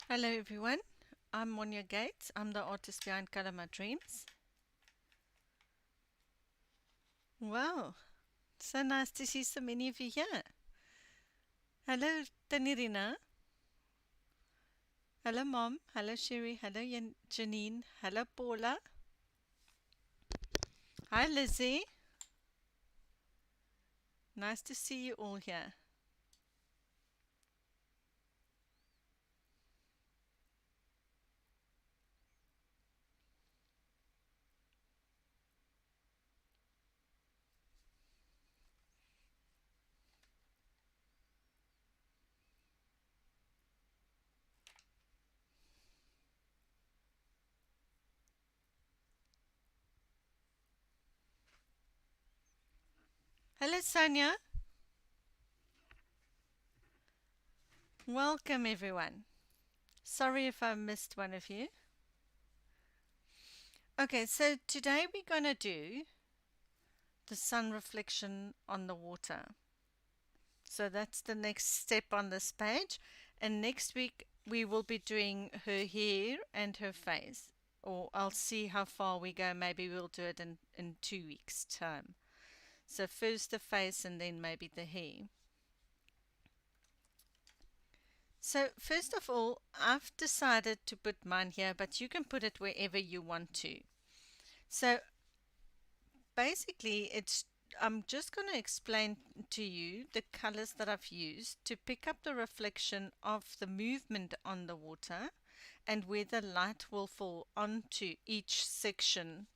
Hello everyone, I'm Monia Gates. I'm the artist behind Color My Dreams. Wow, so nice to see so many of you here. Hello Tanirina. Hello Mom. Hello Sherry. Hello Janine. Hello Paula. Hi Lizzie. Nice to see you all here. Hello Sonia. Welcome everyone. Sorry if I missed one of you. Okay, so today we're going to do the sun reflection on the water. So that's the next step on this page. And next week we will be doing her hair and her face. Or I'll see how far we go. Maybe we'll do it in 2 weeks' time. So first the face and then maybe the hair. So first of all, I've decided to put mine here, but you can put it wherever you want to. So basically I'm just going to explain to you the colors that I've used to pick up the reflection of the movement on the water and where the light will fall onto each section.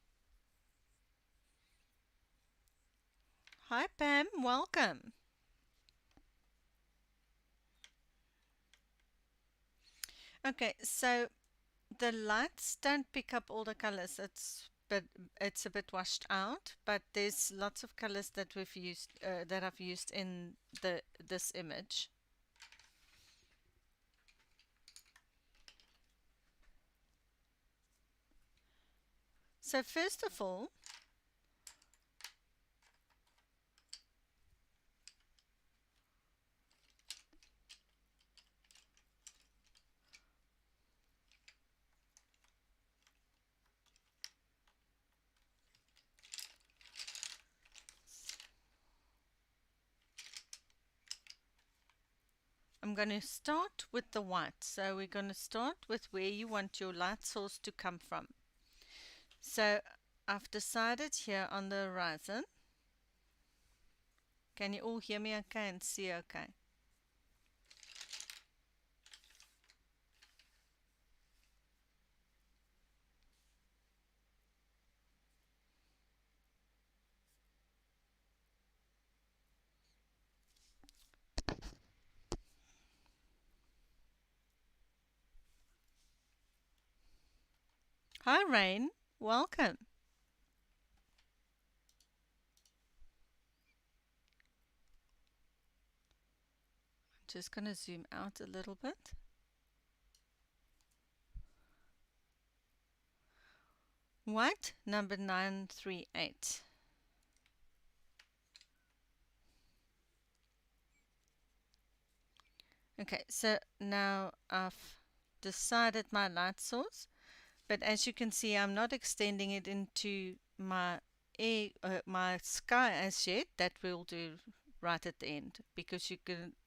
Hi Pam, welcome. Okay, so the lights don't pick up all the colors. It's a bit washed out, but there's lots of colors that we've used that I've used in this image. So first of all, I'm going to start with the white. So we're going to start with where you want your light source to come from. So I've decided here on the horizon. Can you all hear me okay and see okay? Hi Rain, welcome. I'm just going to zoom out a little bit. White number 938. Okay, so now I've decided my light source, but as you can see, I'm not extending it into my my sky as yet. That we'll do right at the end, because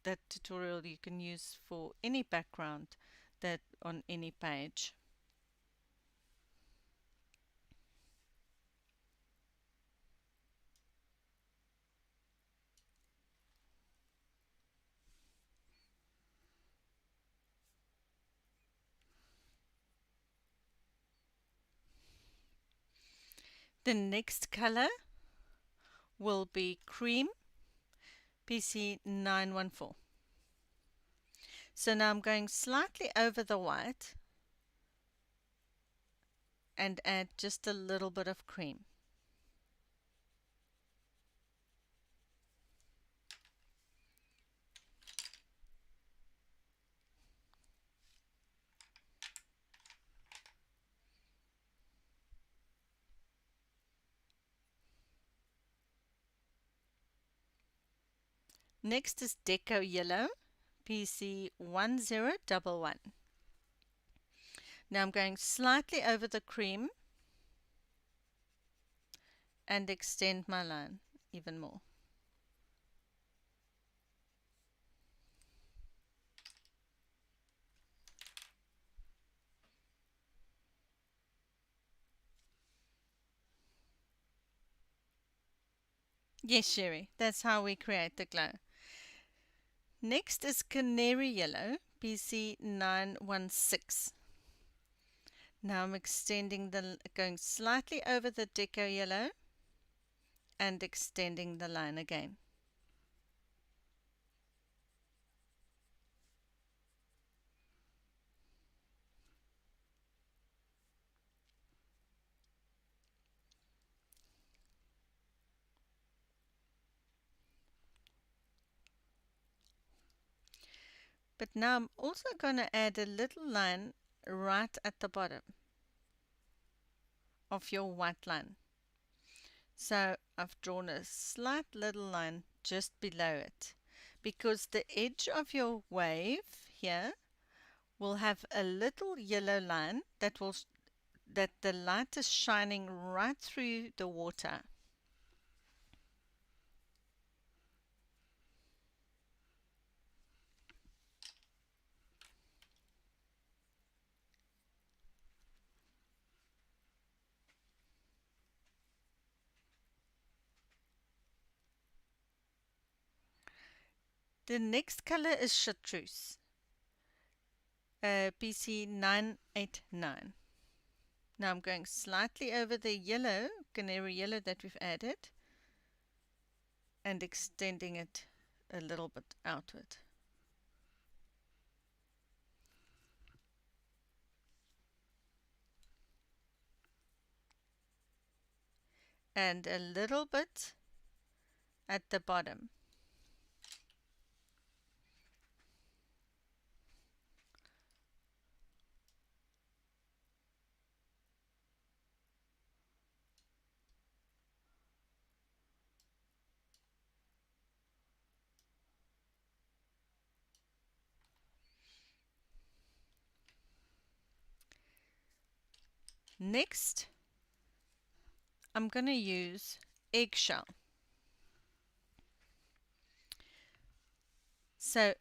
that tutorial you can use for any background that on any page. The next color will be cream PC 914. So now I'm going slightly over the white and add just a little bit of cream. Next is Deco Yellow PC 1011. Now I'm going slightly over the cream and extend my line even more. Yes, Sherry, that's how we create the glow. Next is Canary Yellow, BC 916. Now I'm extending going slightly over the Deco Yellow and extending the line again. But now I'm also going to add a little line right at the bottom of your white line. So I've drawn a slight little line just below it, because the edge of your wave here will have a little yellow line that the light is shining right through the water. The next color is Chartreuse, BC 989. Now I'm going slightly over the yellow, Canary Yellow that we've added, and extending it a little bit outward. And a little bit at the bottom. Next, I'm going to use Eggshell. So,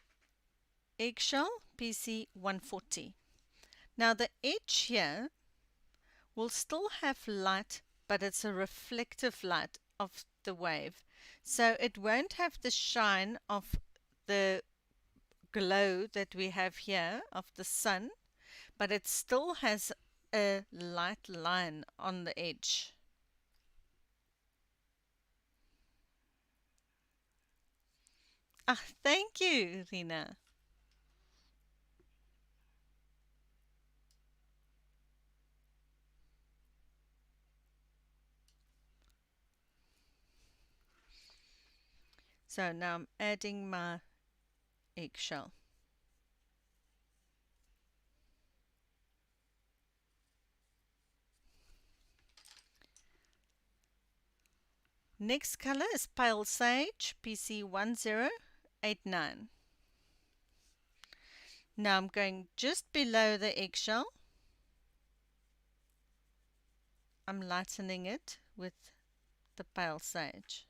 Eggshell PC 140. Now the edge here will still have light, but it's a reflective light of the wave. So it won't have the shine of the glow that we have here of the sun, but it still has a light line on the edge. Ah, thank you, Rina. So now I'm adding my eggshell. Next color is Pale Sage, PC 1089. Now I'm going just below the eggshell. I'm lightening it with the Pale Sage.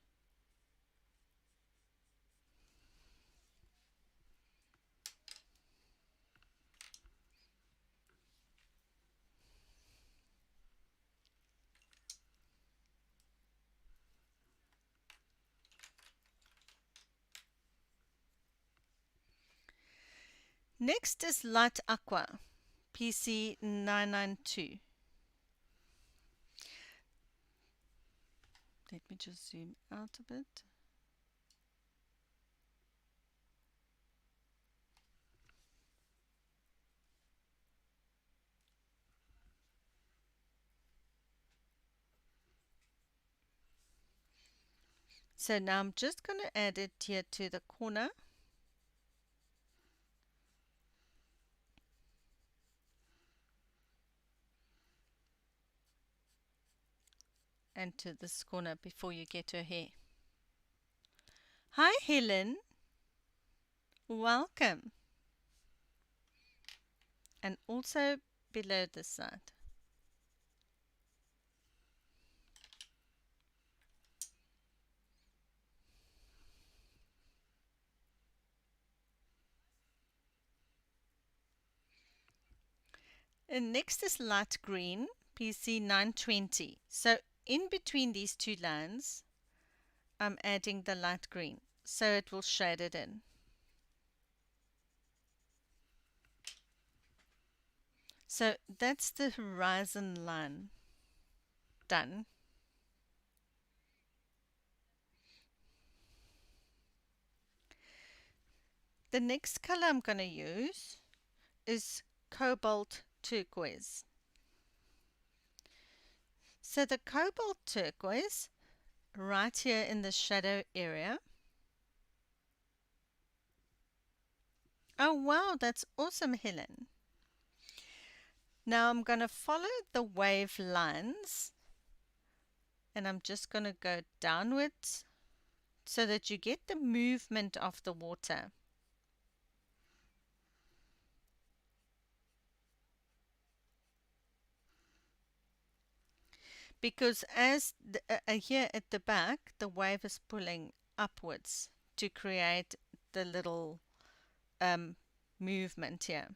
Next is Light Aqua, PC 992. Let me just zoom out a bit. So now I'm just going to add it here to the corner. And to this corner before you get her hair. Hi Helen, welcome. And also below this side. And next is light green, PC 920. So in between these two lines, I'm adding the light green, so it will shade it in. So that's the horizon line done. The next color I'm going to use is Cobalt Turquoise. So the Cobalt Turquoise, right here in the shadow area. Oh wow, that's awesome, Helen. Now I'm going to follow the wave lines, and I'm just going to go downwards so that you get the movement of the water. Because as here at the back, the wave is pulling upwards to create the little movement here.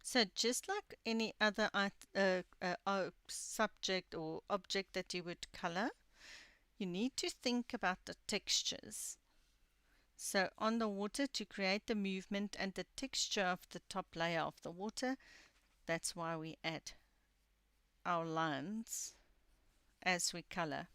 So just like any other subject or object that you would color, you need to think about the textures. So on the water, to create the movement and the texture of the top layer of the water, that's why we add our lines as we color.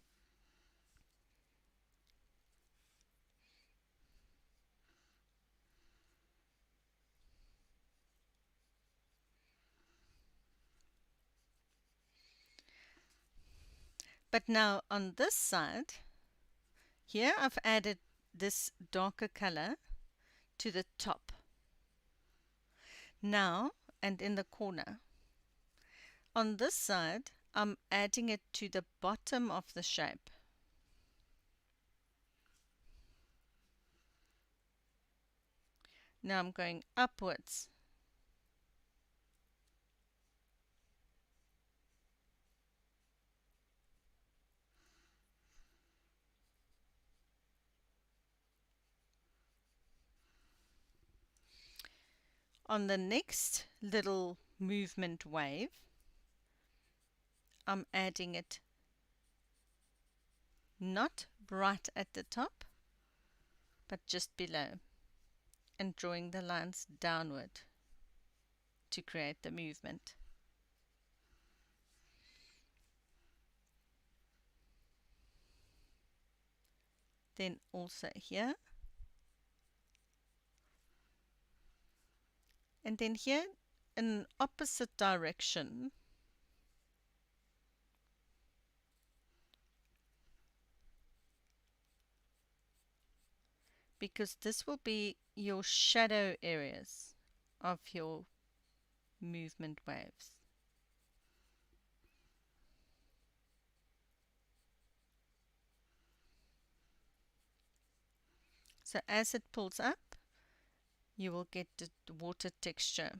But now on this side, here I've added this darker color to the top. Now, and in the corner, on this side, I'm adding it to the bottom of the shape. Now I'm going upwards. On the next little movement wave, I'm adding it not right at the top, but just below, and drawing the lines downward to create the movement. Then also here, and then here in opposite direction, because this will be your shadow areas of your movement waves. So as it pulls up, you will get the water texture.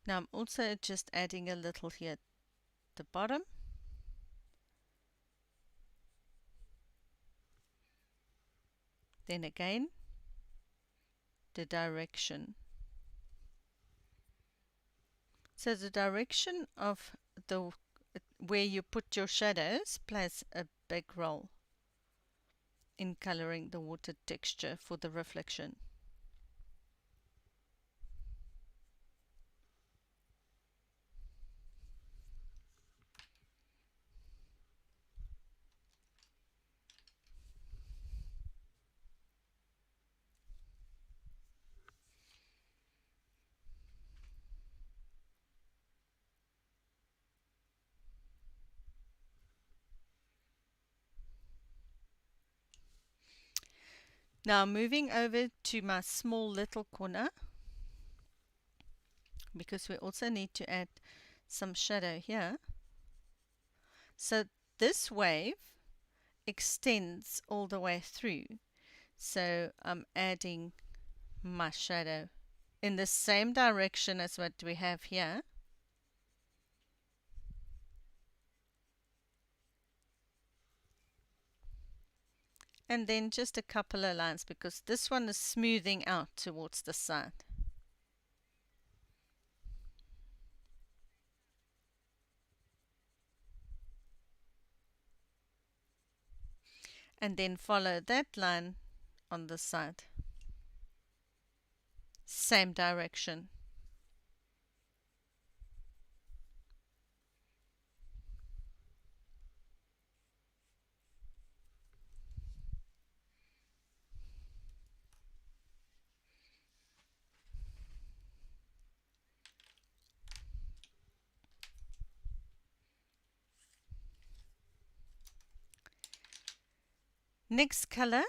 Now I'm also just adding a little here at the bottom. Then again, the direction. So the direction of the where you put your shadows plays a big role in coloring the water texture for the reflection. Now moving over to my small little corner, because we also need to add some shadow here. So this wave extends all the way through. So I'm adding my shadow in the same direction as what we have here. And then just a couple of lines because this one is smoothing out towards the side. And then follow that line on the side. Same direction. Next color,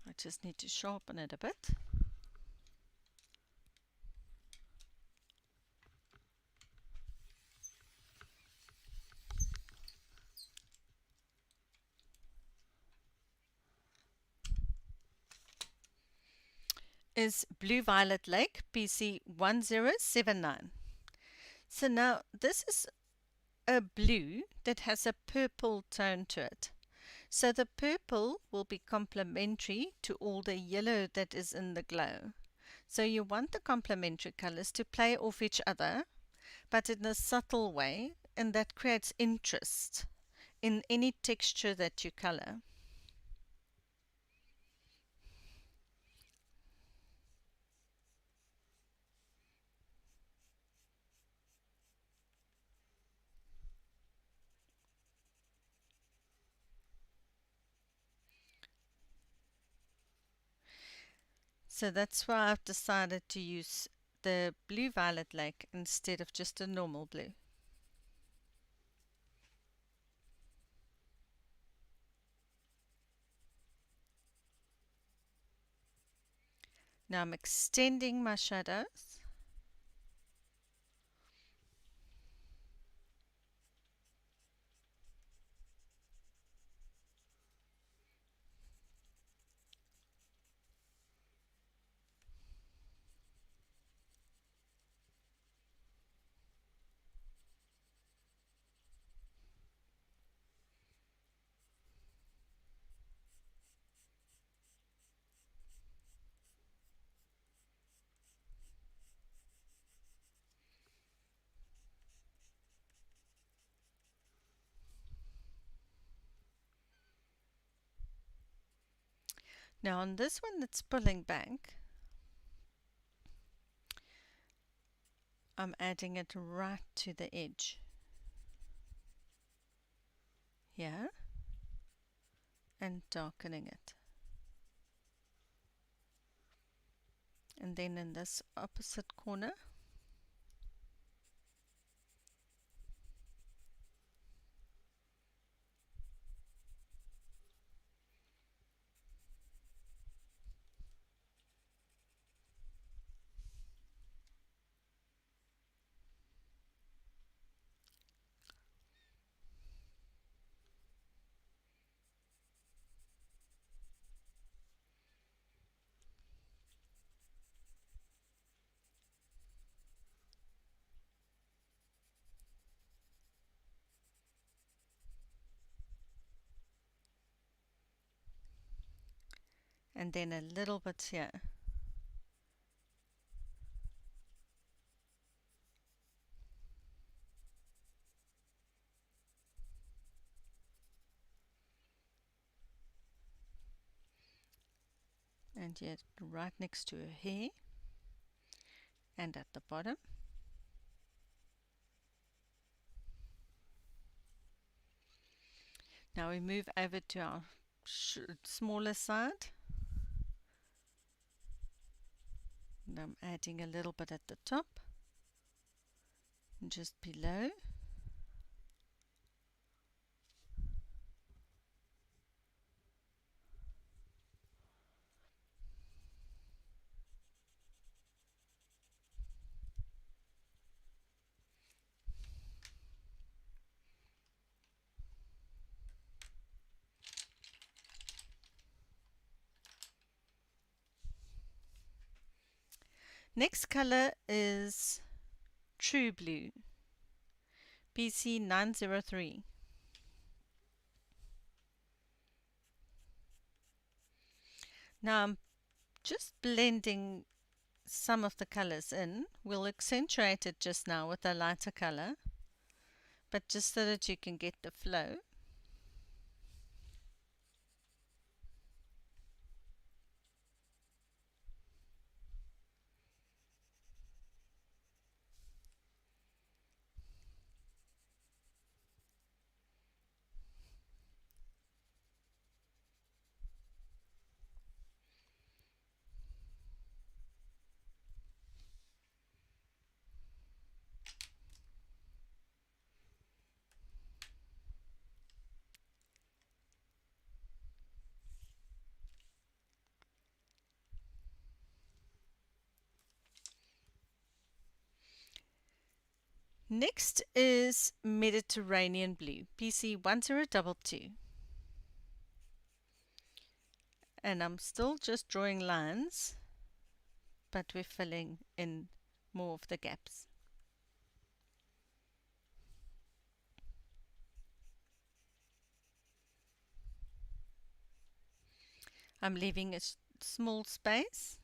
I just need to sharpen it a bit. Is Blue Violet Lake PC 1079. So now this is a blue that has a purple tone to it. So the purple will be complementary to all the yellow that is in the glow. So you want the complementary colors to play off each other, but in a subtle way, and that creates interest in any texture that you color. So that's why I've decided to use the Blue Violet Lake instead of just a normal blue. Now I'm extending my shadows. Now on this one that's pulling back, I'm adding it right to the edge. Here. And darkening it. And then in this opposite corner, and then a little bit here. And yet right next to her hair and at the bottom. Now we move over to our smaller side. And I'm adding a little bit at the top and just below. Next color is True Blue, PC 903. Now I'm just blending some of the colors in. We'll accentuate it just now with a lighter color, but just so that you can get the flow. Next is Mediterranean Blue, PC 1022. And I'm still just drawing lines, but we're filling in more of the gaps. I'm leaving a small space.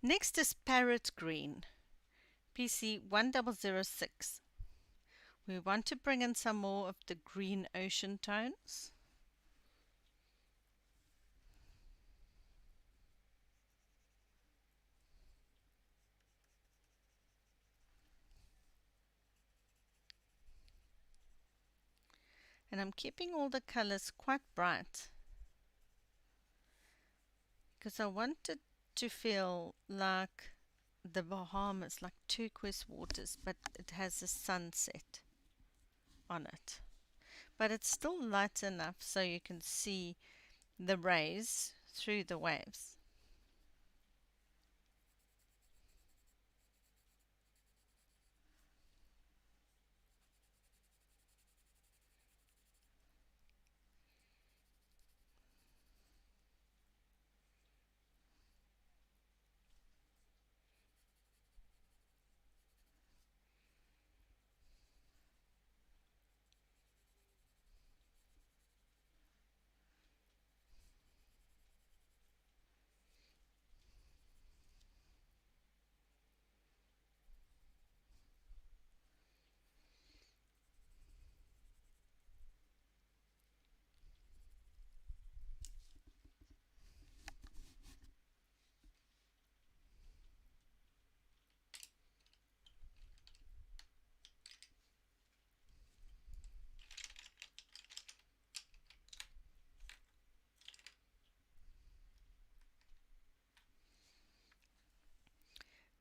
Next is Parrot Green, PC 1006. We want to bring in some more of the green ocean tones. And I'm keeping all the colors quite bright because I want it to feel like the Bahamas, like turquoise waters, but it has a sunset on it. But it's still light enough so you can see the rays through the waves.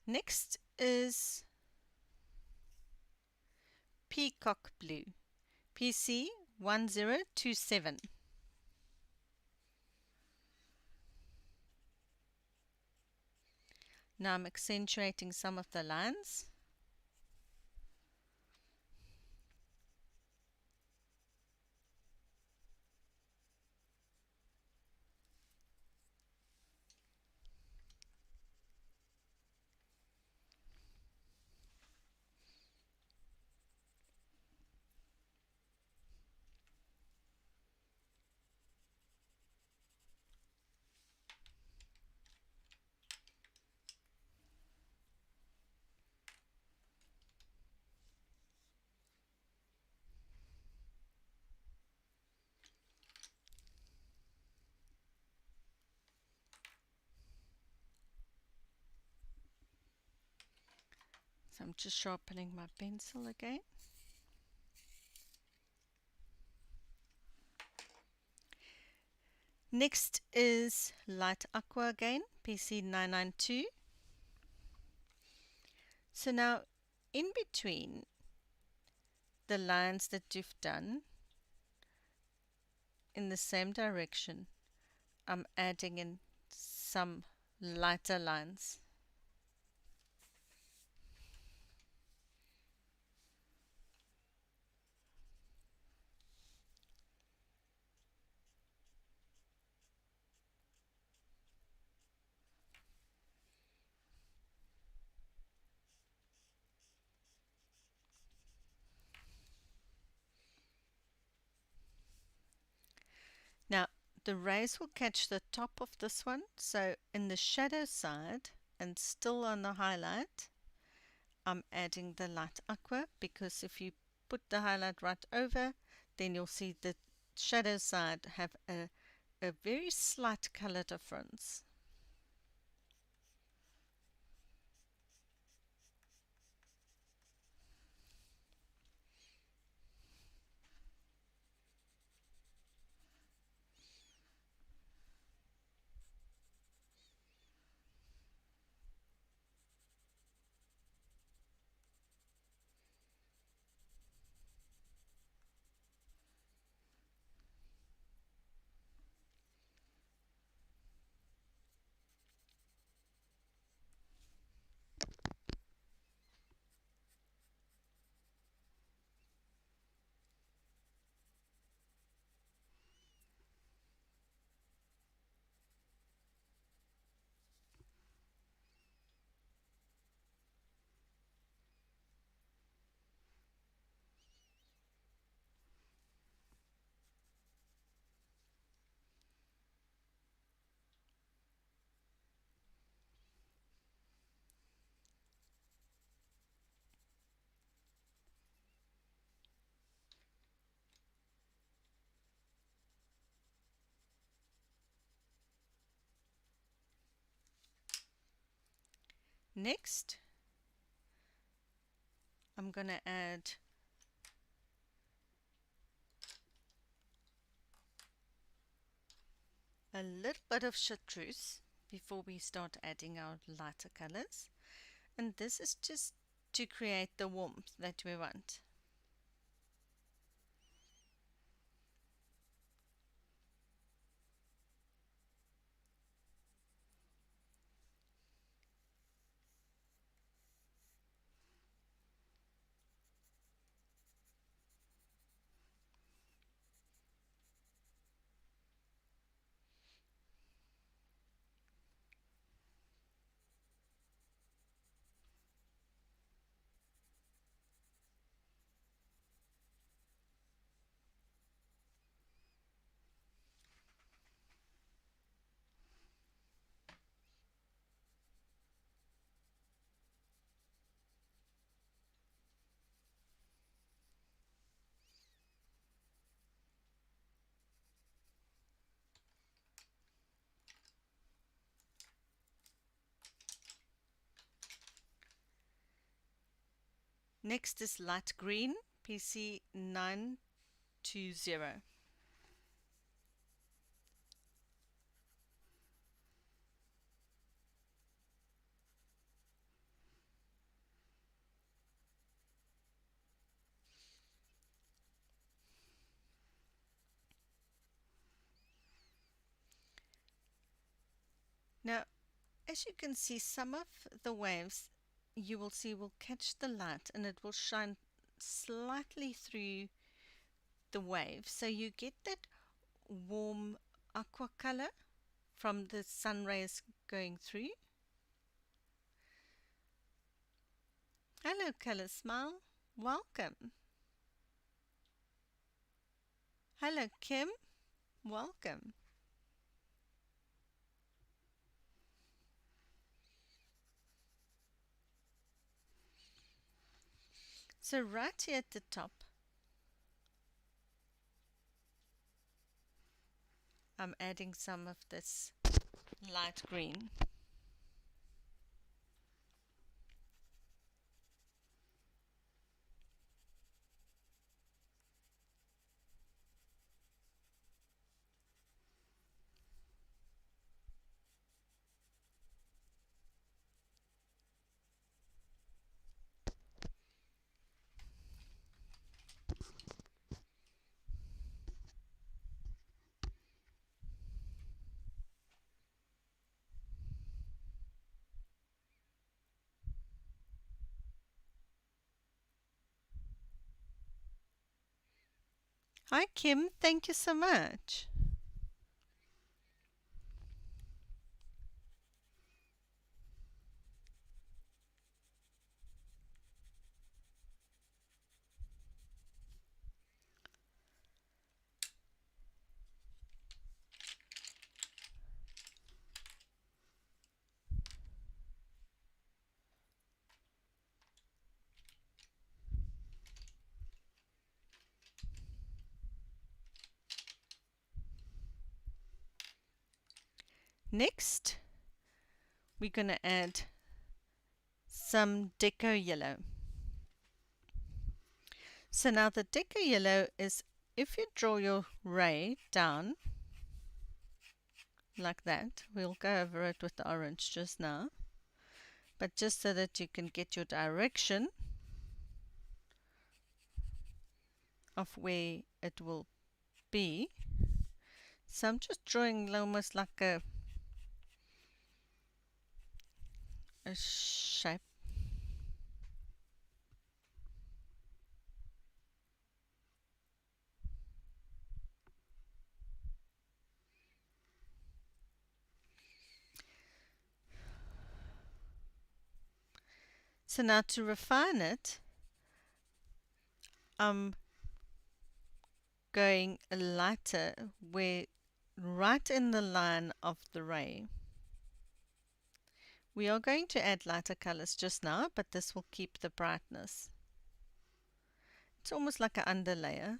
Next is Peacock Blue, PC 1027. Now I'm accentuating some of the lines. So I'm just sharpening my pencil again. Next is Light Aqua again, PC 992. So now in between the lines that you've done in the same direction, I'm adding in some lighter lines. Now the rays will catch the top of this one, so in the shadow side and still on the highlight I'm adding the Light Aqua, because if you put the highlight right over, then you'll see the shadow side have a very slight color difference. Next, I'm going to add a little bit of Chartreuse before we start adding our lighter colors. And this is just to create the warmth that we want. Next is light green, PC 920. Now, as you can see, some of the waves you will see will catch the light and it will shine slightly through the wave. So you get that warm aqua color from the sun rays going through. Hello, Color Smile. Welcome. Hello, Kim. Welcome. So right here at the top, I'm adding some of this light green. Hi, Kim. Thank you so much. Next, we're going to add some Deco Yellow. So now the Deco Yellow is, if you draw your ray down like that, we'll go over it with the orange just now, but just so that you can get your direction of where it will be. So I'm just drawing almost like a shape. So now to refine it, I'm going lighter where right in the line of the ray. We are going to add lighter colors just now, but this will keep the brightness. It's almost like an underlayer.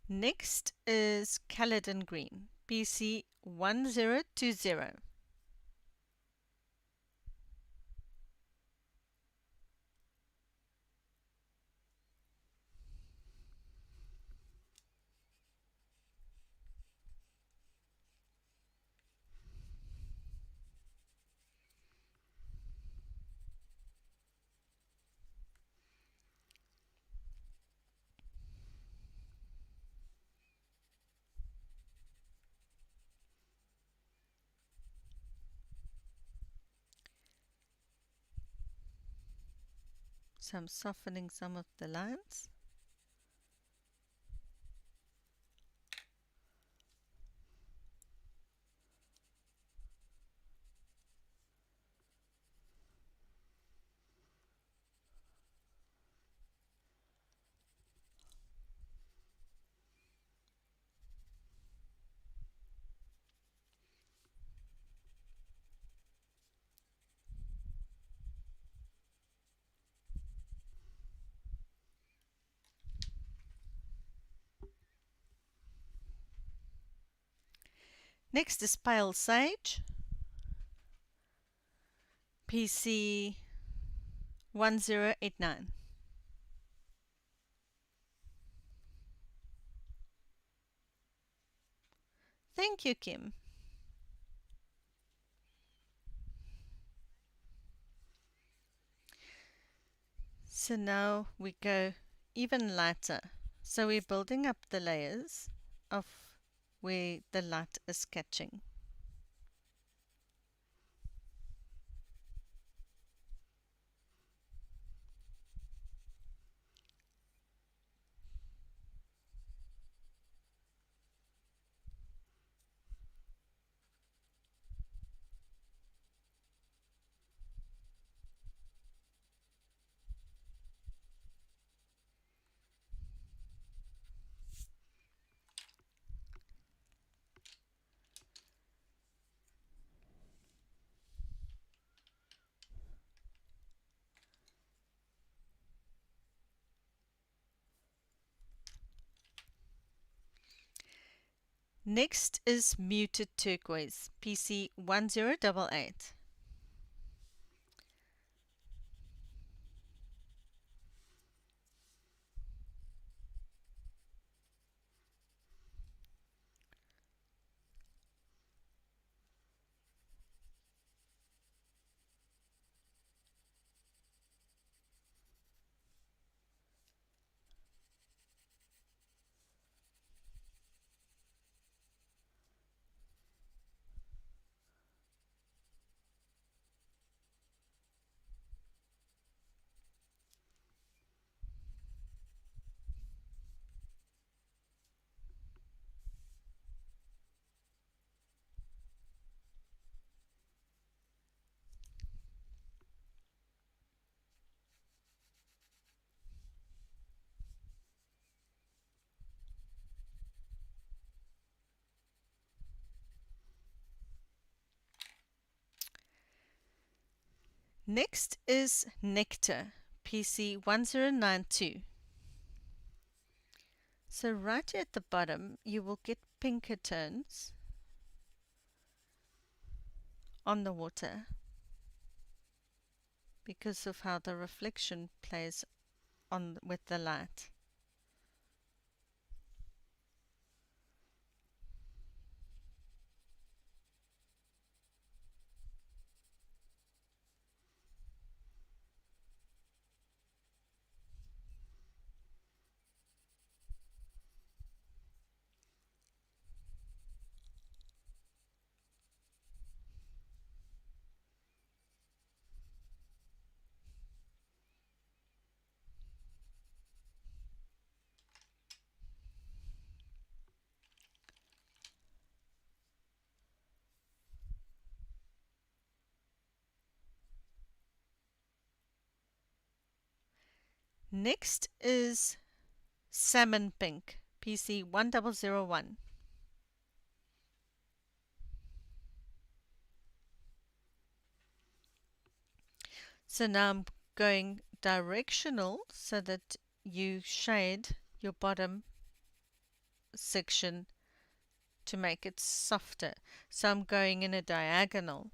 Next is Celadon Green, BC 1020. So I'm softening some of the lines. Next is Pale Sage. PC 1089. Thank you, Kim. So now we go even lighter. So we're building up the layers of where the light is catching. Next is Muted Turquoise, PC 1088. Next is Nectar, PC 1092. So right here at the bottom, you will get pinker tones on the water because of how the reflection plays on with the light. Next is Salmon Pink, PC 1001. So now I'm going directional so that you shade your bottom section to make it softer. So I'm going in a diagonal.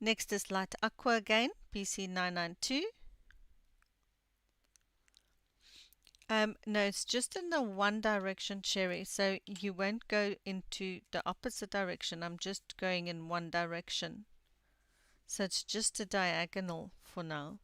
Next is Light Aqua again, PC 992. No, it's just in the one direction cherry, so you won't go into the opposite direction. I'm just going in one direction. So it's just a diagonal for now.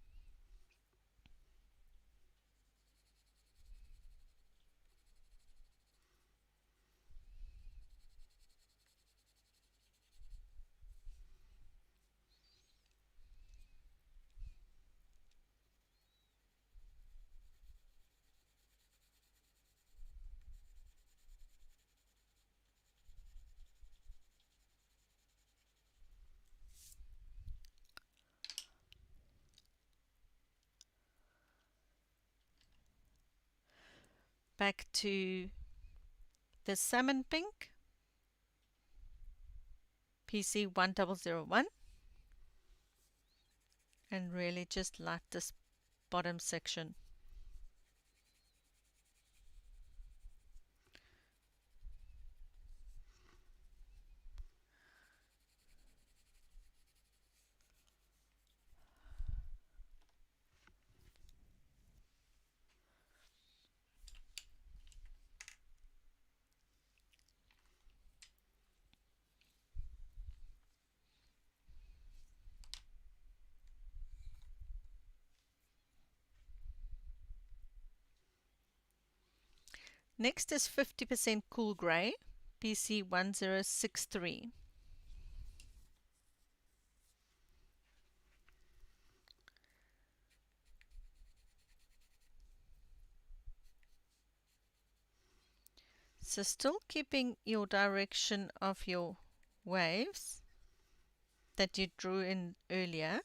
back to the Salmon Pink, PC 1001, and really just light this bottom section. Next is 50% Cool Grey, PC 1063. So still keeping your direction of your waves that you drew in earlier.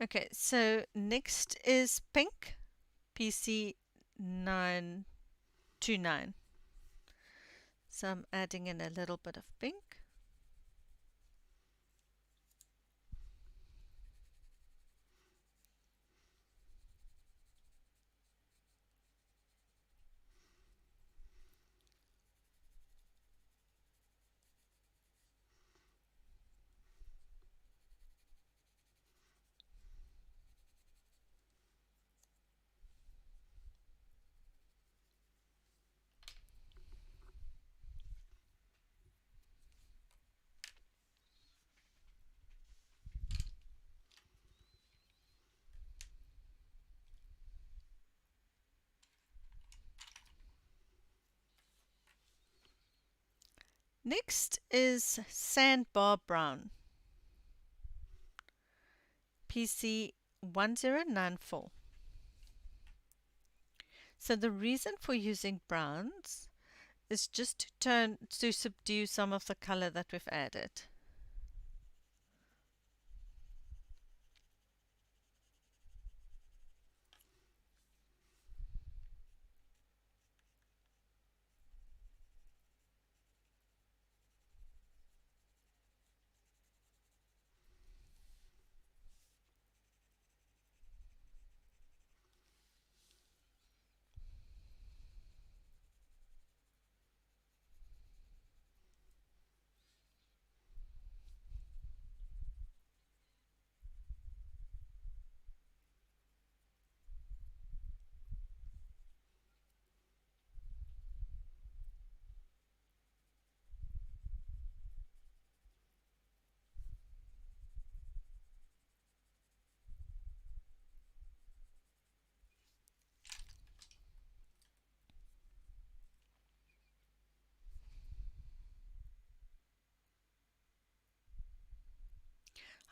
Okay, so next is pink, PC 929. So I'm adding in a little bit of pink. Next is Sandbar Brown, PC 1094. So the reason for using browns is just to subdue some of the color that we've added.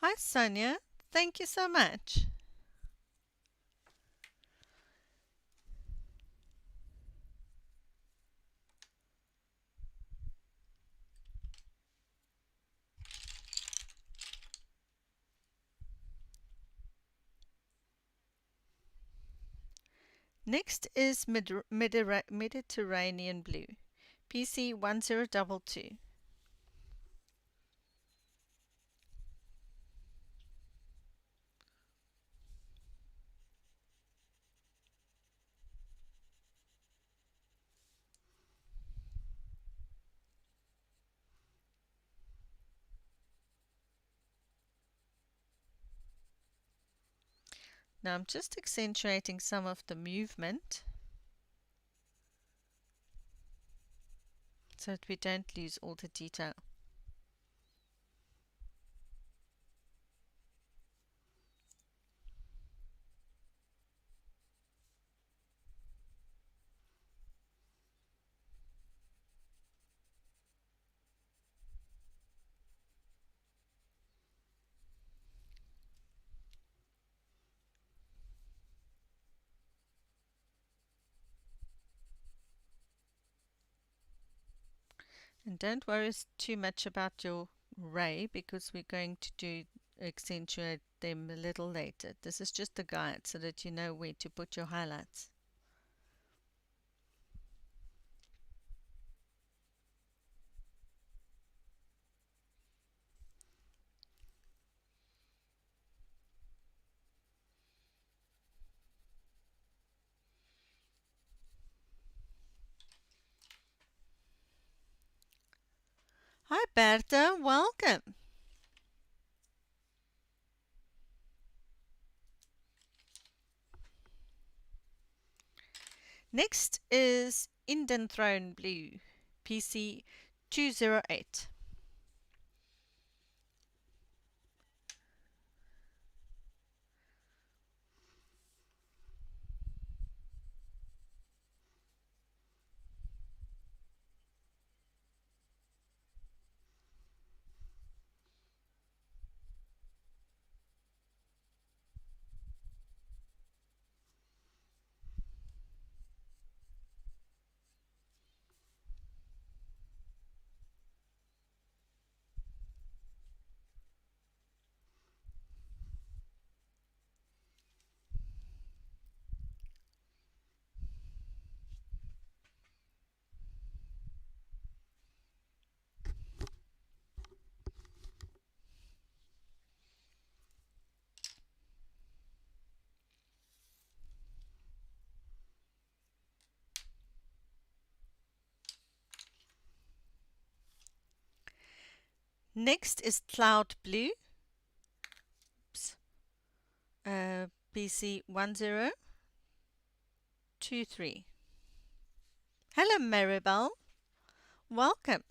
Hi Sonia, thank you so much. Next is Mediterranean Blue, PC 1022. Now I'm just accentuating some of the movement so that we don't lose all the detail. And don't worry too much about your ray because we're going to accentuate them a little later. This is just a guide so that you know where to put your highlights. Hi Bertha, welcome. Next is Indanthrone Blue, PC 208. Next is Cloud Blue, PC 1023. Hello Maribel, welcome.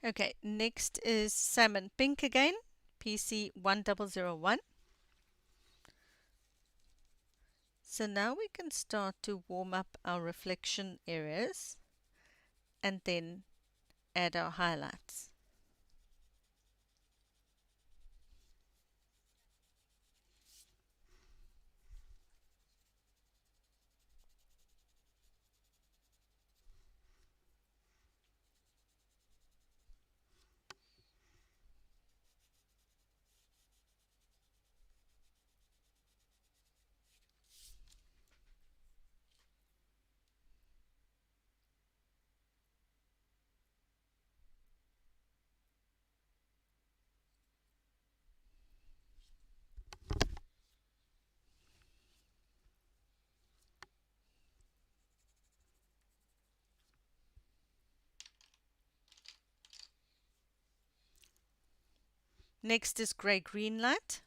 Okay, next is Salmon Pink again, PC 1001. So now we can start to warm up our reflection areas and then add our highlights. Next is Grey Green Light,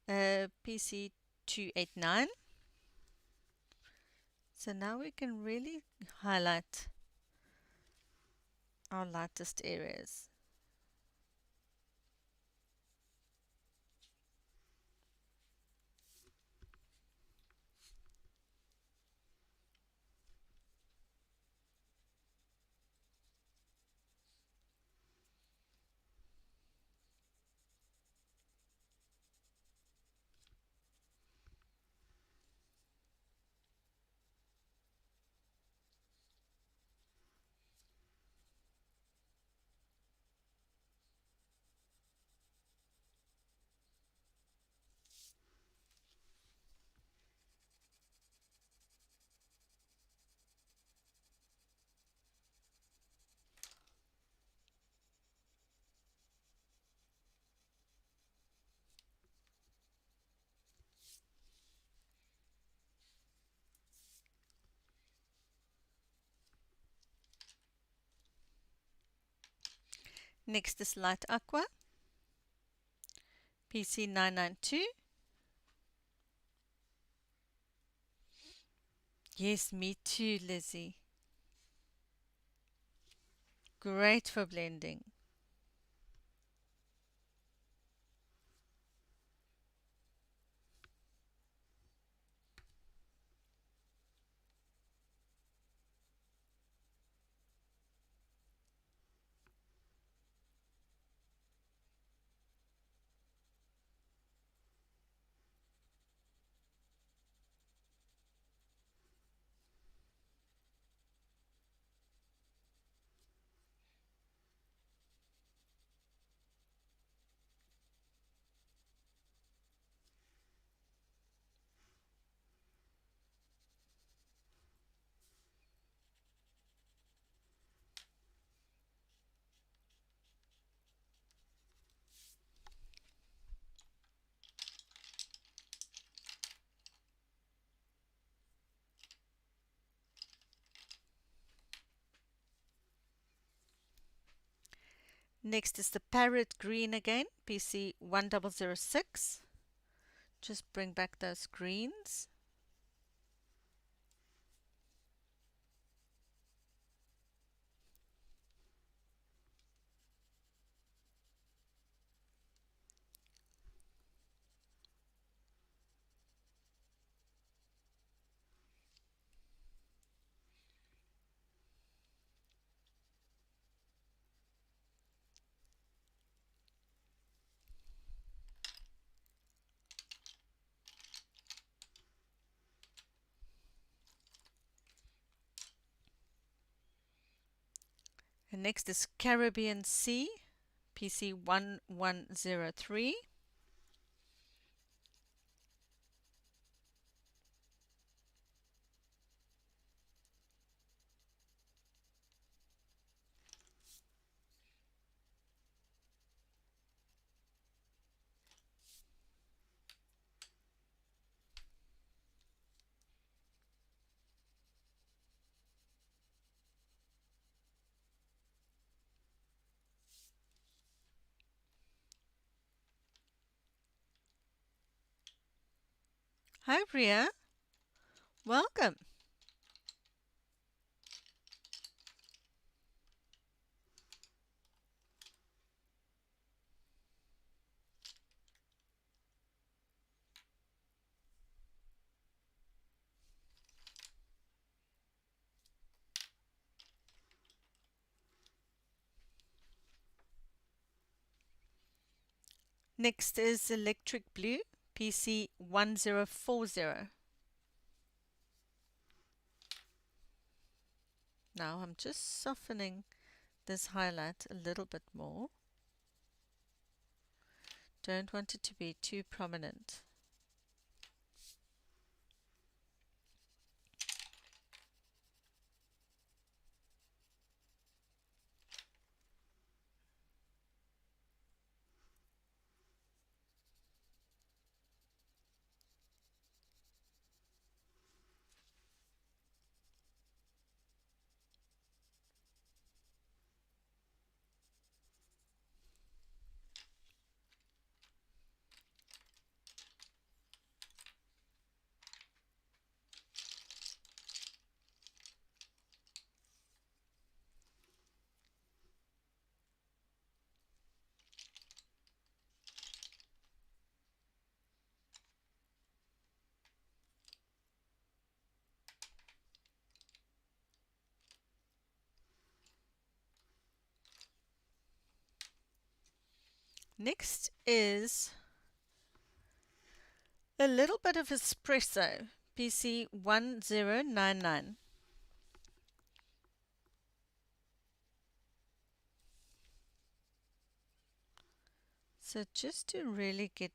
PC 289. So now we can really highlight our lightest areas. Next is Light Aqua, PC992. Yes, me too, Lizzie. Great for blending. Next is the parrot green again, PC1006. Just bring back those greens. And next is Caribbean Sea, PC1103. Hi, Ria. Welcome. Next is Electric Blue, PC1040. Now I'm just softening this highlight a little bit more. Don't want it to be too prominent. Next is a little bit of espresso, PC 1099. So just to really get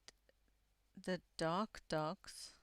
the darks.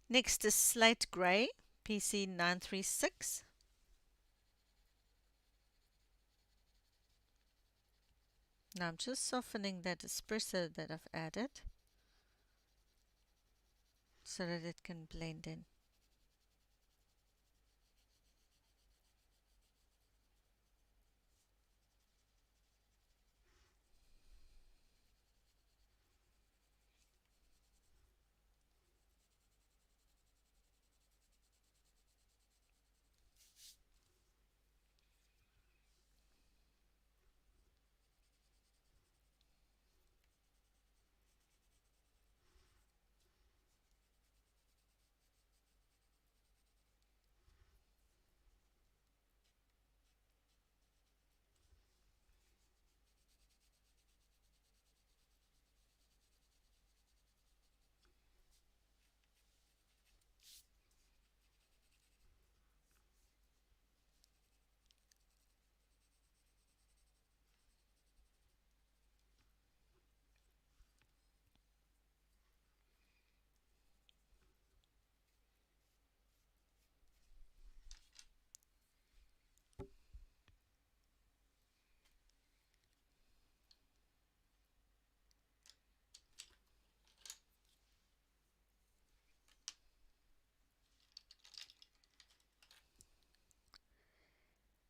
Next is Slate Grey, PC 936. Now I'm just softening that espresso that I've added so that it can blend in.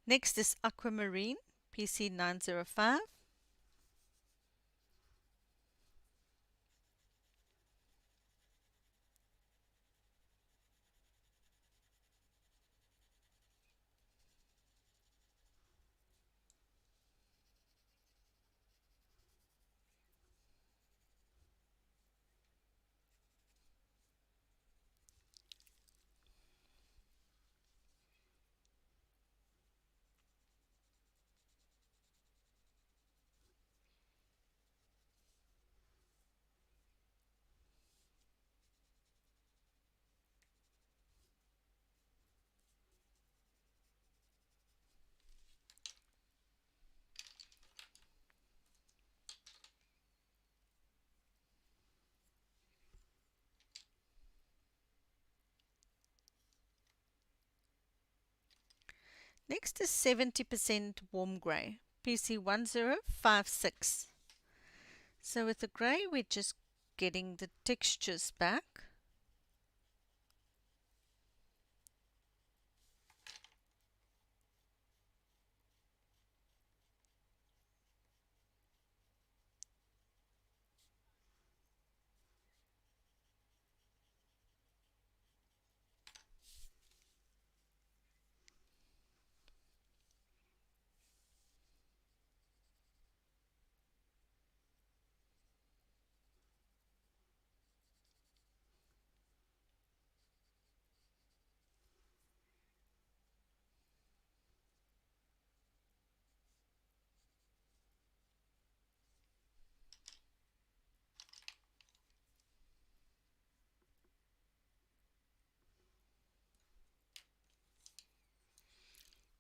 Next is Aquamarine, PC 905. Next is 70% warm grey, PC 1056. So with the grey, we're just getting the textures back.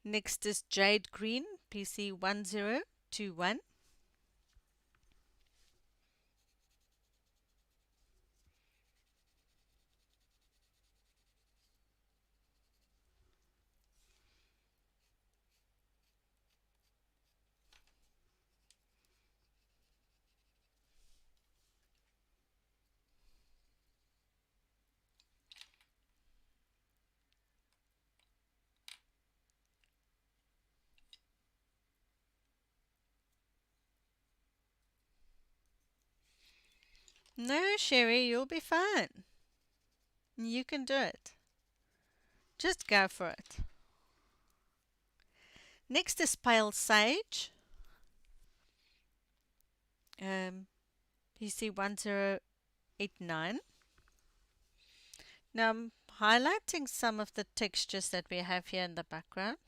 Next is Jade Green, PC 1021. No, Sherry, you'll be fine. You can do it. Just go for it. Next is Pale Sage. PC 1089. Now I'm highlighting some of the textures that we have here in the background.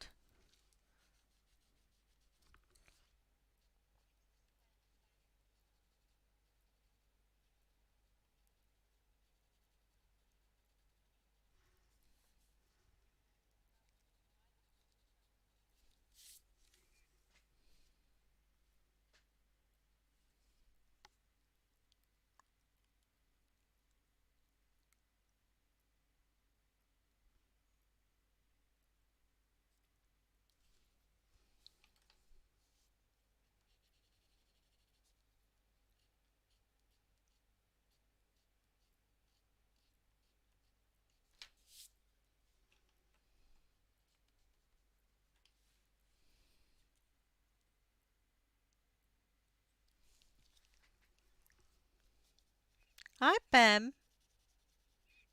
Hi, Pam.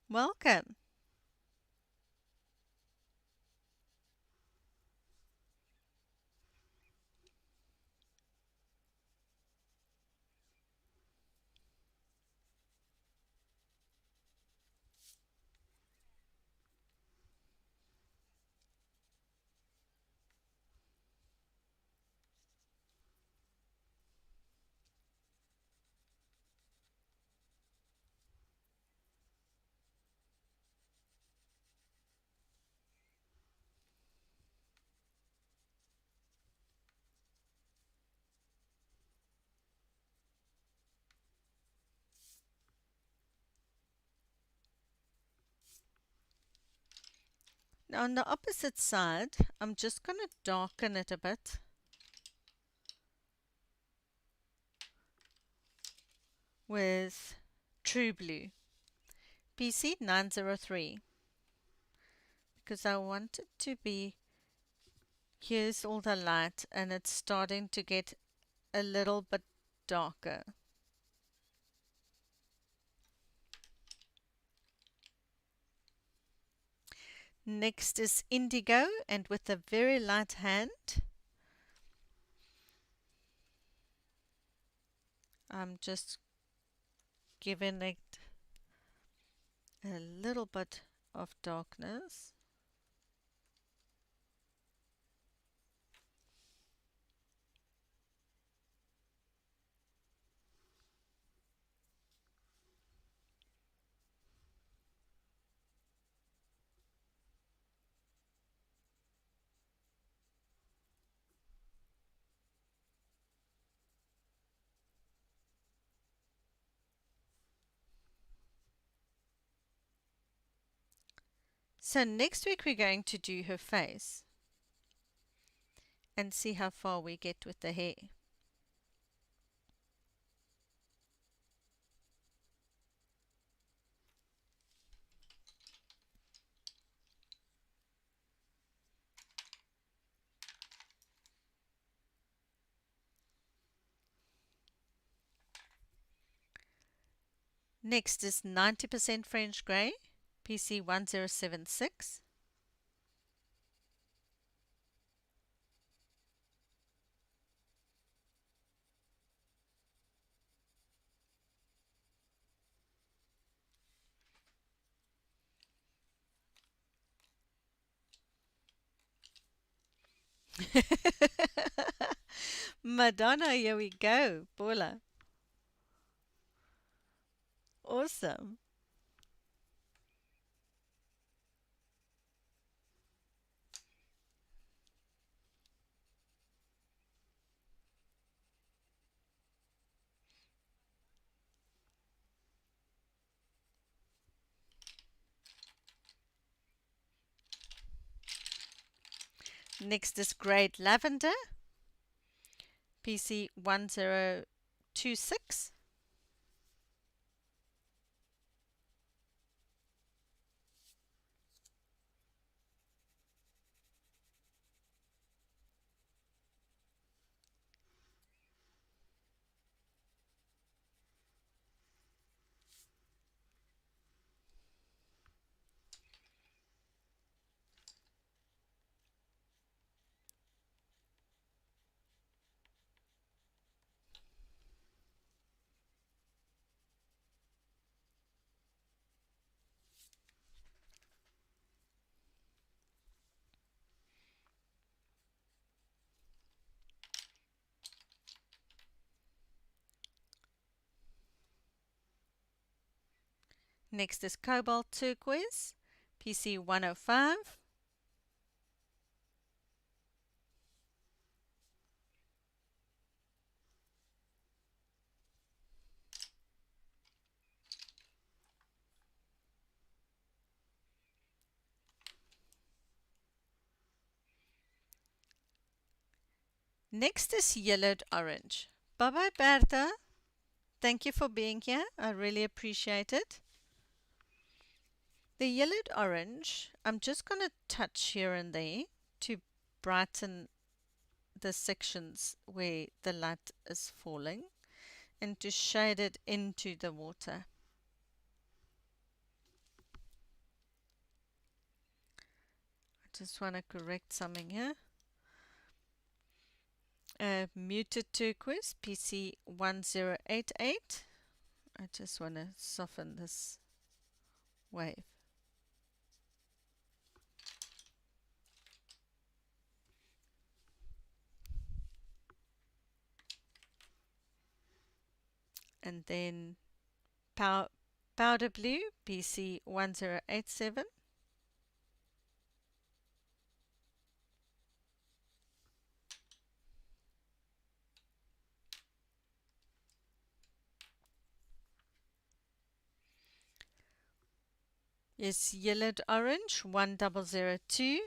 Welcome. Now on the opposite side, I'm just going to darken it a bit with True Blue, PC 903, because I want it to be, here's all the light and it's starting to get a little bit darker. Next is Indigo, and with a very light hand, I'm just giving it a little bit of darkness. So next week we're going to do her face and see how far we get with the hair. Next is 90% French Grey, PC 1076. Madonna, here we go. Paula. Awesome. Next is Great Lavender, PC 1026. Next is Cobalt Turquoise, PC 105. Next is Yellowed Orange. Bye-bye, Bertha. Thank you for being here. I really appreciate it. The Yellowed Orange, I'm just going to touch here and there to brighten the sections where the light is falling and to shade it into the water. I just want to correct something here. Muted Turquoise, PC 1088. I just want to soften this wave. And then Powder Blue, PC 1087. Is Yellowed Orange 1002.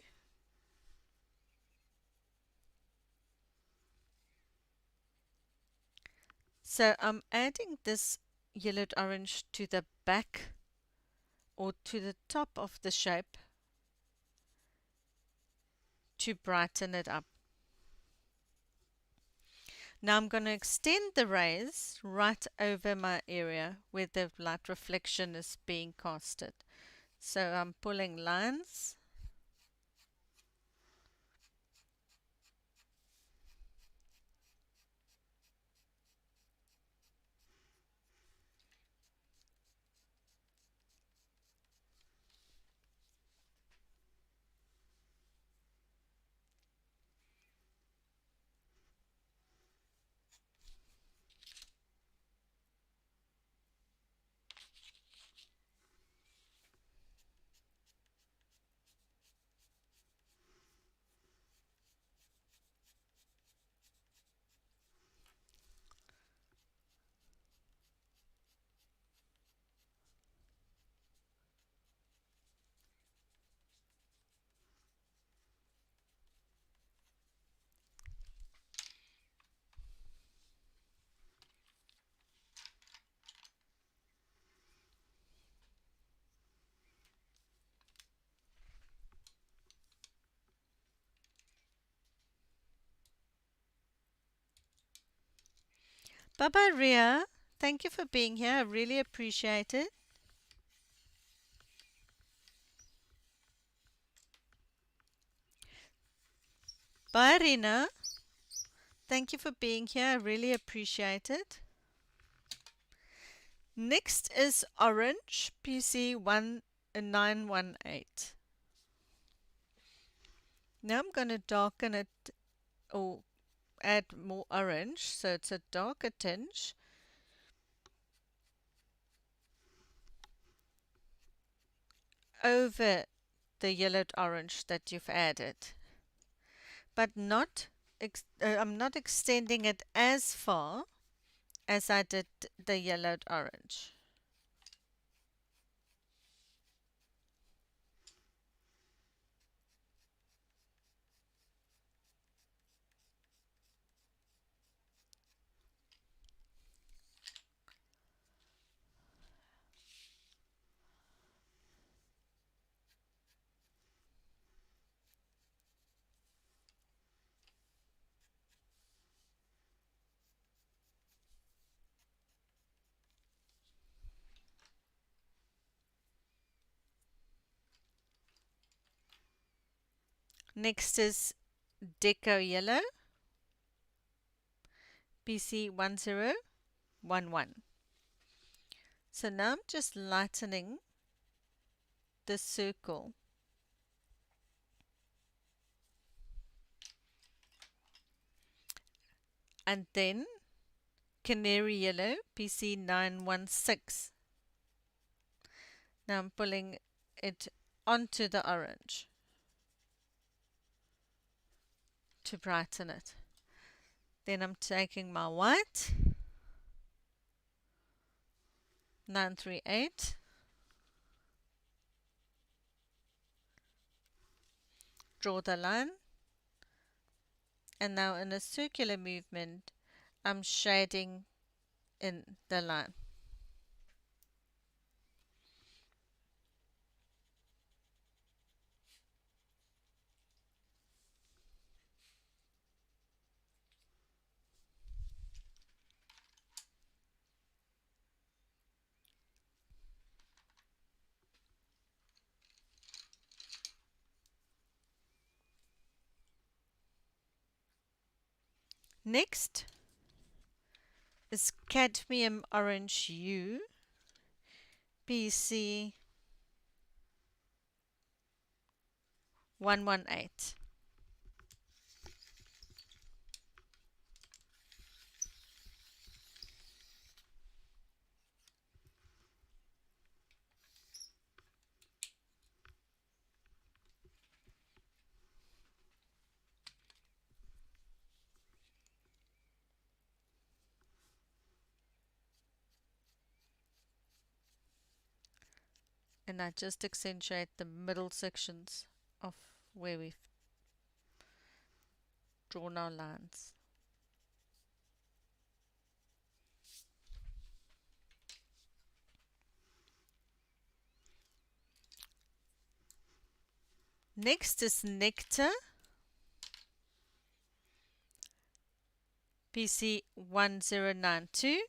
So I'm adding this Yellowed Orange to the back or to the top of the shape to brighten it up. Now I'm going to extend the rays right over my area where the light reflection is being casted. So I'm pulling lines. Bye-bye, Ria. Thank you for being here. I really appreciate it. Bye, Rina. Thank you for being here. I really appreciate it. Next is Orange, PC 1918. Now I'm going to darken it or add more orange, so it's a darker tinge. Over the yellowed orange that you've added, but I'm not extending it as far as I did the yellowed orange. Next is Deco Yellow, PC 1011. So now I'm just lightening the circle. And then Canary Yellow, PC 916. Now I'm pulling it onto the orange to brighten it. Then I'm taking my white, 938, draw the line, and now in a circular movement I'm shading in the line. Next is cadmium orange U, PC 118. And I just accentuate the middle sections of where we've drawn our lines. Next is Nectar, PC 1092.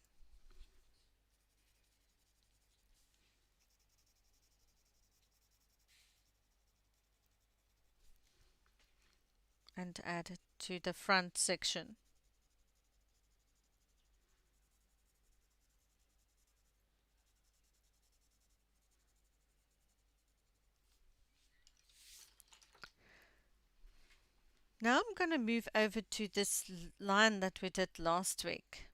And add it to the front section. Now I'm going to move over to this line that we did last week.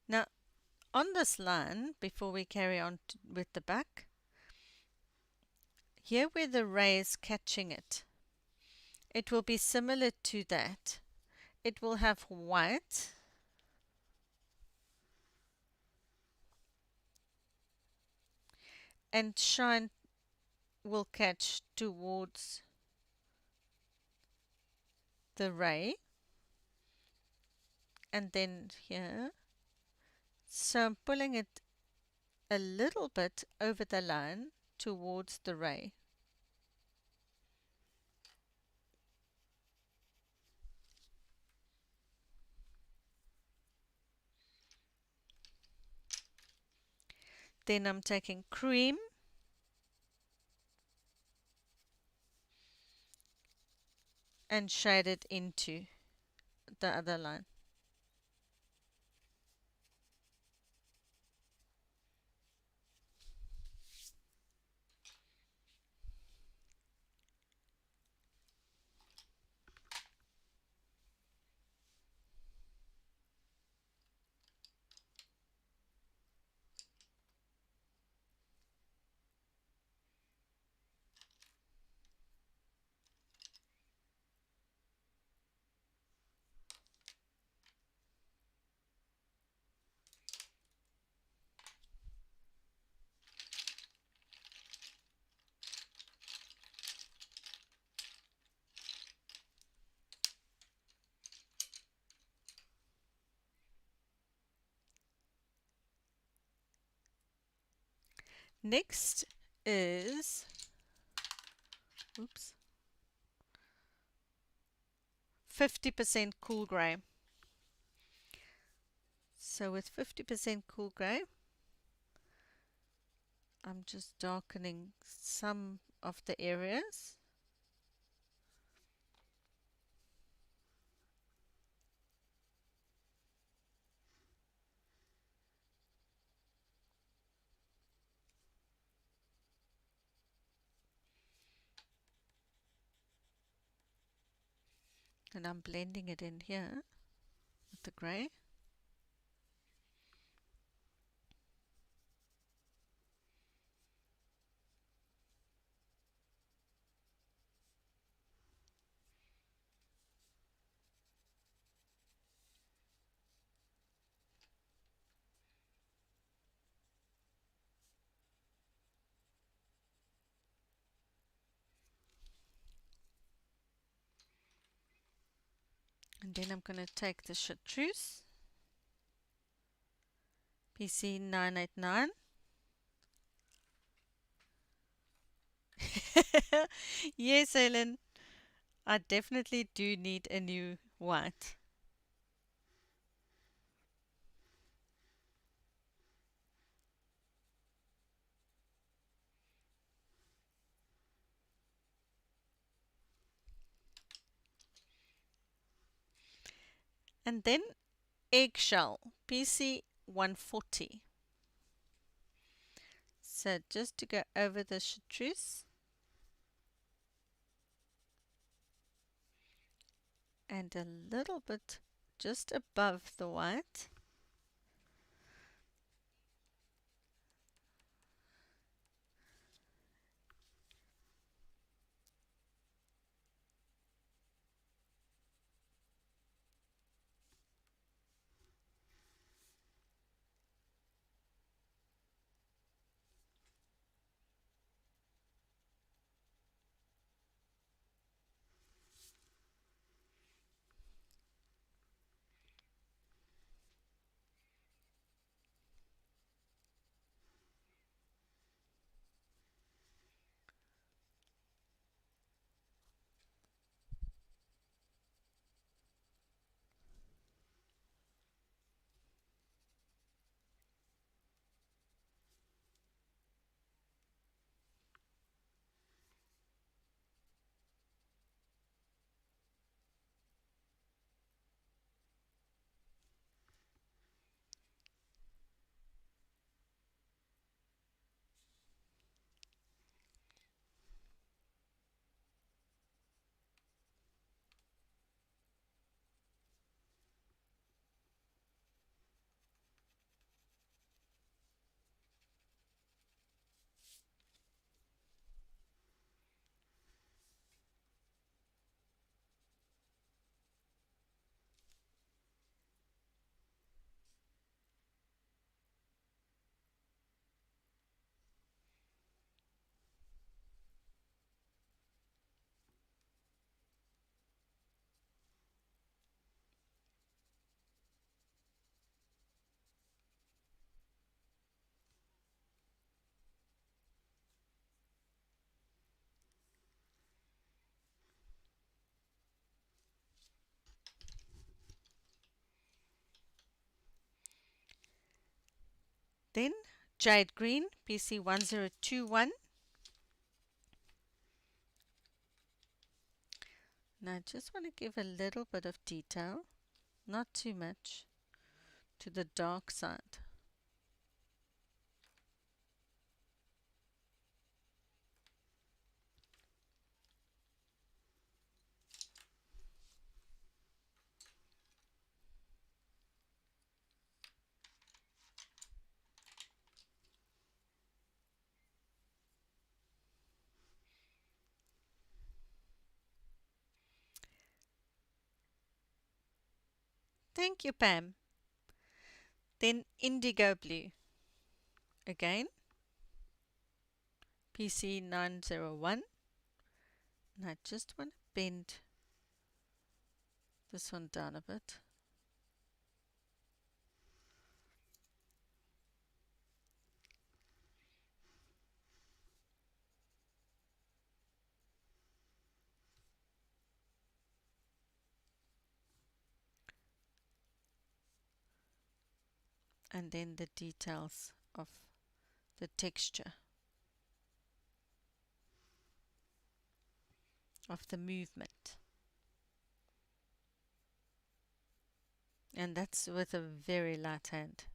Now on this line, before we carry on with the back, here where the ray is catching it, it will be similar to that. It will have white and shine will catch towards the ray, and then here, so I'm pulling it a little bit over the line towards the ray. Then I'm taking cream and shade it into the other line. Next is, oops, 50% cool grey. So with 50% cool grey, I'm just darkening some of the areas. And I'm blending it in here with the grey. And then I'm going to take the Chartreuse, PC 989. Yes, Ellen, I definitely do need a new white. And then Eggshell, PC 140. So just to go over the Chartreuse and a little bit just above the white. Then Jade Green, PC 1021. Now I just want to give a little bit of detail, not too much, to the dark side. Thank you, Pam. Then Indigo Blue. Again, PC 901. And I just want to bend this one down a bit. And then the details of the texture of the movement. And that's with a very light hand.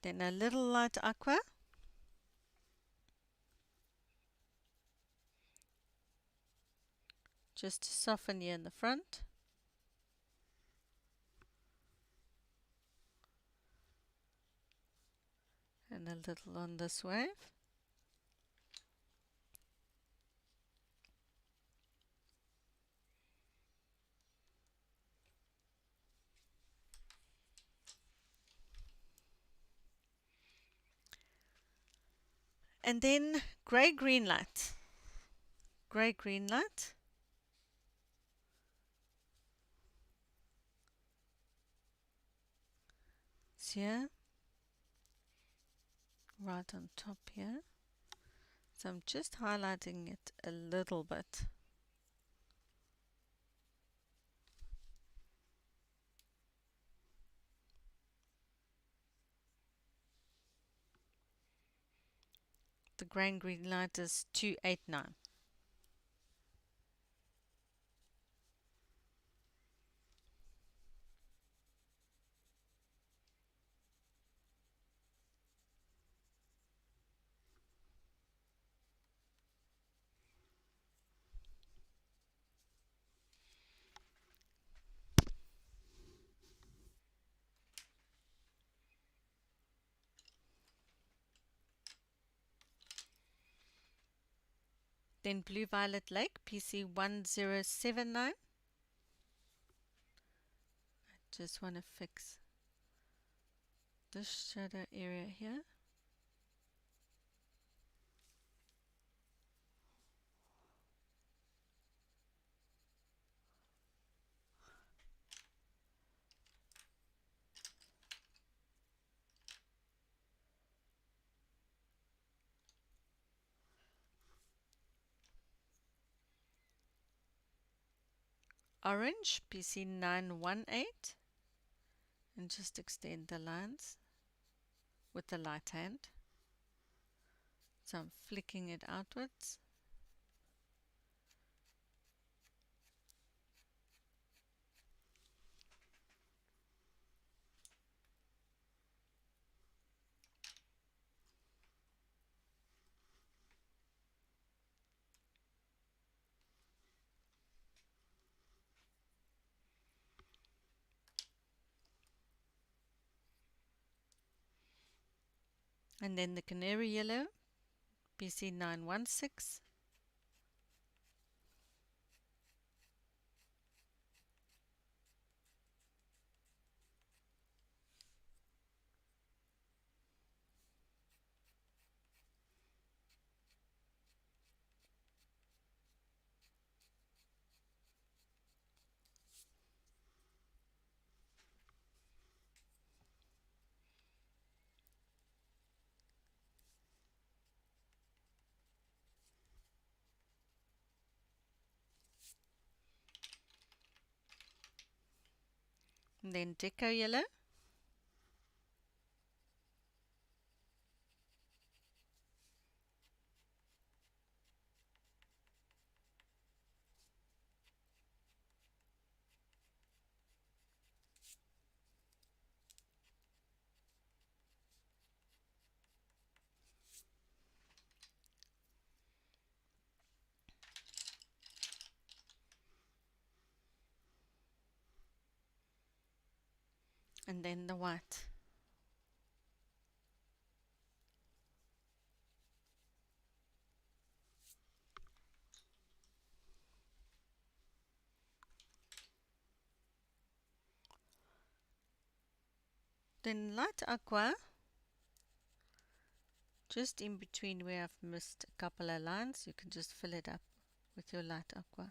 Then a little light aqua. Just to soften here in the front. And a little on this wave. And then grey-green light. Grey-green light. It's here. Right on top here. So I'm just highlighting it a little bit. The grain green light is 289. Then Blue Violet Lake, PC1079. I just want to fix this shadow area here. Orange, PC918. And just extend the lines with the light hand. So I'm flicking it outwards. And then the Canary Yellow, PC916. And then Deco Yellow. And then the white. Then light aqua, just in between where I've missed a couple of lines, you can just fill it up with your light aqua.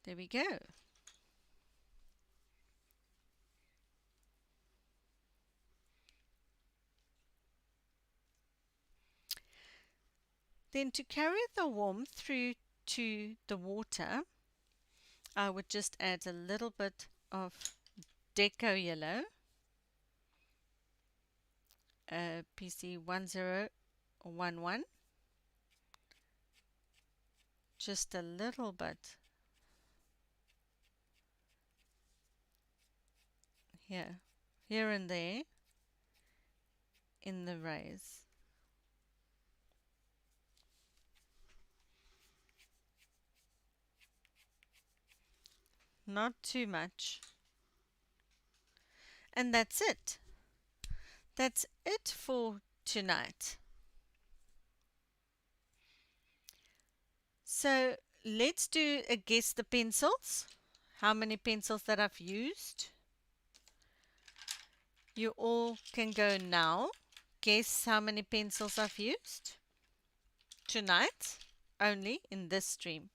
There we go. Then to carry the warmth through to the water, I would just add a little bit of Deco Yellow, PC 1011, just a little bit here and there in the rays. Not too much. And that's it. That's it for tonight. So let's do a guess the pencils. How many pencils that I've used. You all can go now. Guess how many pencils I've used tonight, only in this stream.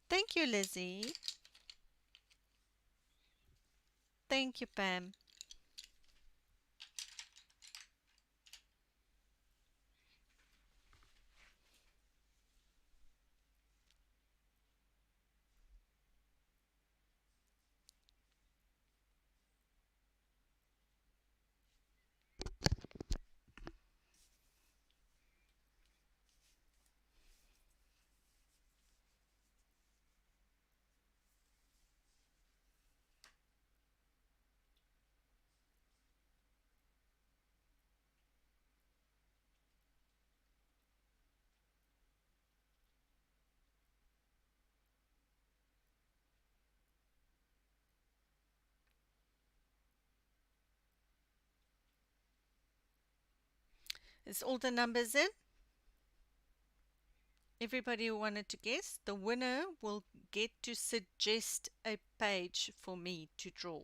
Thank you, Lizzie. Thank you, Pam. Is all the numbers in? Everybody who wanted to guess, the winner will get to suggest a page for me to draw.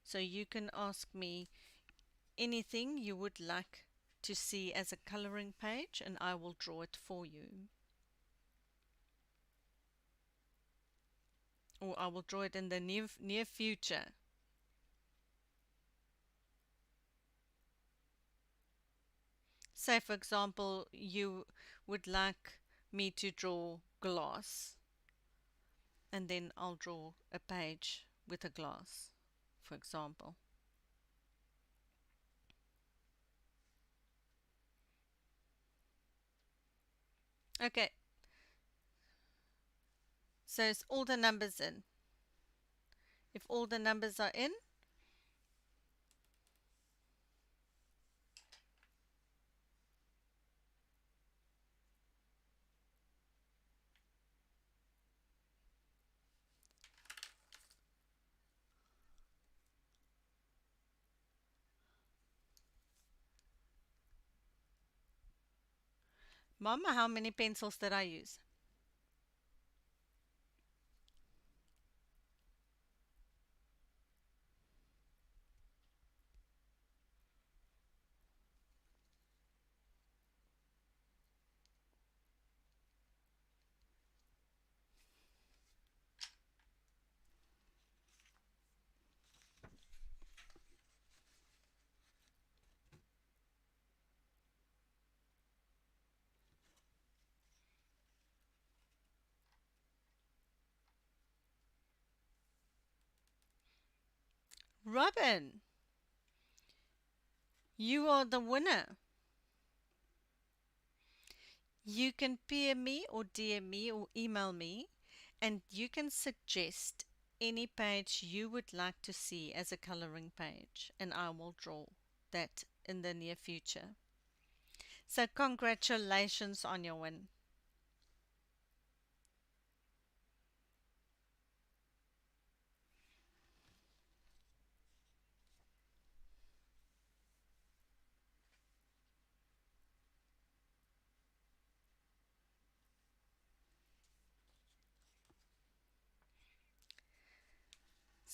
So you can ask me anything you would like to see as a coloring page and I will draw it for you. Or I will draw it in the near future. Say for example, you would like me to draw glass, and then I'll draw a page with a glass, for example. Okay, so it's all the numbers in. If all the numbers are in, Mama, how many pencils did I use? Robin, you are the winner. You can PM me or DM me or email me, and you can suggest any page you would like to see as a coloring page, and I will draw that in the near future. So congratulations on your win.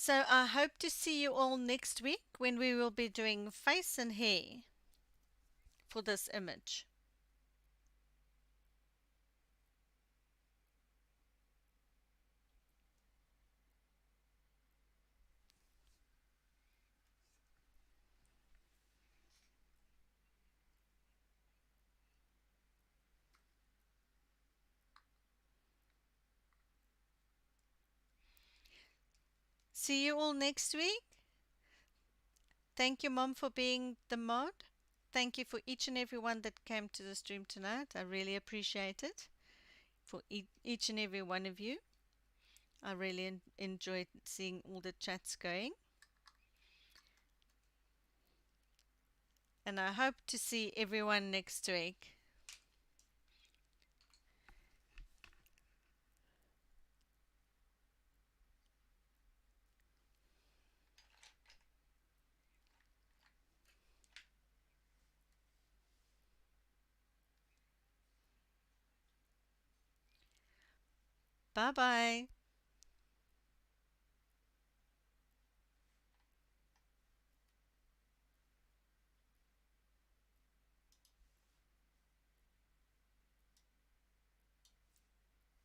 So I hope to see you all next week when we will be doing face and hair for this image. See you all next week. Thank you, Mom, for being the mod. Thank you for each and every one that came to the stream tonight. I really appreciate it. For each and every one of you. I really enjoyed seeing all the chats going. And I hope to see everyone next week. Bye-bye.